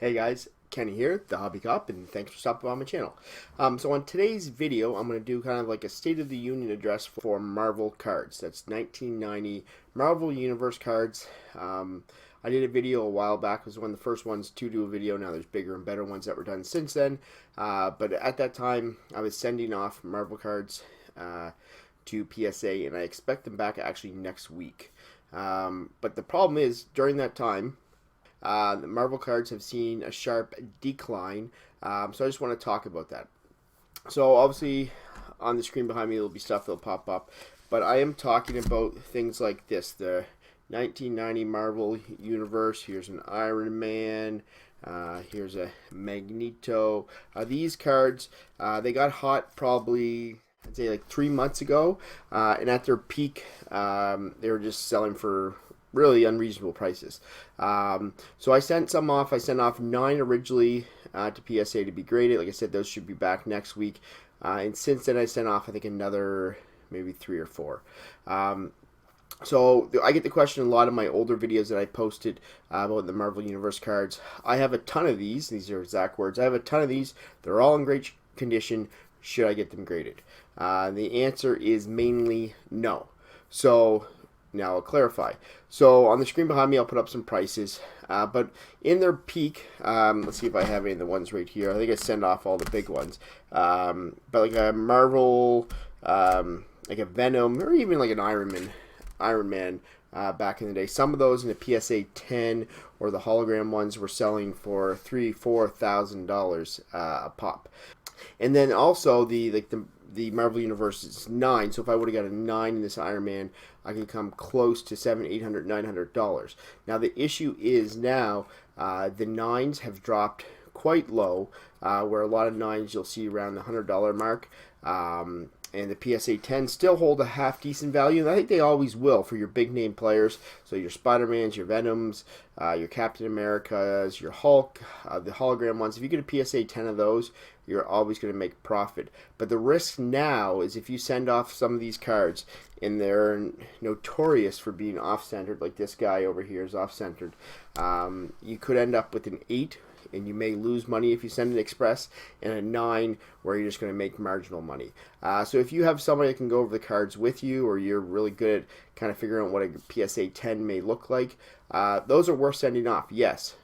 Hey guys, Kenny here, the Hobby Cop, and thanks for stopping by my channel. So on today's video, I'm going to do kind of like a State of the Union address for Marvel cards. That's 1990 Marvel Universe cards. I did a video a while back. It was one of the first ones to do a video. Now there's bigger and better ones that were done since then. But at that time, I was sending off Marvel cards to PSA, and I expect them back actually next week. But the problem is, during that time, the Marvel cards have seen a sharp decline, so I just want to talk about that. So obviously, on the screen behind me, there'll be stuff that'll pop up, but I am talking about things like this: the 1990 Marvel Universe. Here's an Iron Man. Here's a Magneto. These cards, they got hot probably, I'd say, like 3 months ago, and at their peak, they were just selling for really unreasonable prices. So I sent some off. I sent off 9 originally to PSA to be graded. Like I said, those should be back next week. And since then, I sent off, I think, another maybe 3 or 4. So I get the question in a lot of my older videos that I posted about the Marvel Universe cards. I have a ton of these. These are exact words. I have a ton of these. They're all in great condition. Should I get them graded? The answer is mainly no. So now I'll clarify. So on the screen behind me, I'll put up some prices. But in their peak, let's see if I have any of the ones right here. I think I send off all the big ones. But like a Marvel, like a Venom, or even like an Iron Man back in the day. Some of those in the PSA 10 or the hologram ones were selling for $3,000-$4,000 a pop. And then also the Marvel Universe is 9. So if I would have got a 9 in this Iron Man, I could come close to $700, $800, $900. Now the issue is now the 9s have dropped quite low, where a lot of 9s you'll see around the $100 mark. And the PSA 10 still hold a half decent value, and I think they always will for your big name players. So your Spider-Mans, your Venoms, your Captain Americas, your Hulk, the hologram ones. If you get a PSA 10 of those, you're always going to make profit. But the risk now is if you send off some of these cards, and they're notorious for being off-centered, like this guy over here is off-centered, you could end up with an 8, and you may lose money if you send an express, and a 9 where you're just going to make marginal money. So if you have somebody that can go over the cards with you, or you're really good at kind of figuring out what a PSA 10 may look like, those are worth sending off, yes.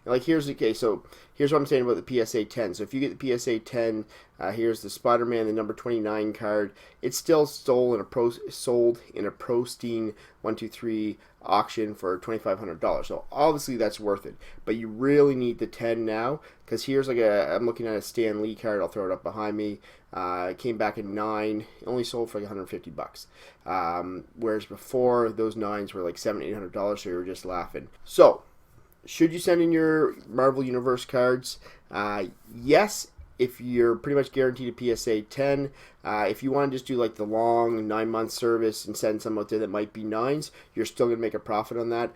Like here's the case. So here's what I'm saying about the PSA 10. So if you get the PSA 10, here's the Spider-Man, the number 29 card. It's still sold in a pristine 123 auction for $2,500. So obviously that's worth it. But you really need the 10 now, because here's like I'm looking at a Stan Lee card. I'll throw it up behind me. It came back at 9. It only sold for like $150. Whereas before, those 9s were like $700, $800, so you were just laughing. So should you send in your Marvel Universe cards? Yes, if you're pretty much guaranteed a PSA 10. If you want to just do like the long 9-month service and send some out there that might be 9s, you're still going to make a profit on that.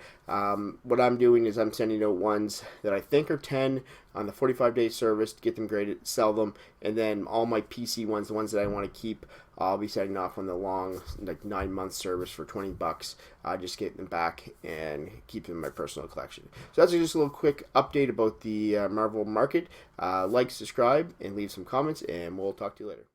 What I'm doing is I'm sending out ones that I think are 10 on the 45-day service to get them graded, sell them, and then all my PC ones, the ones that I want to keep, I'll be setting off on the long, like 9-month service for $20. Just get them back and keep them in my personal collection. So that's just a little quick update about the Marvel market. Like, subscribe, and leave some comments, and we'll talk to you later.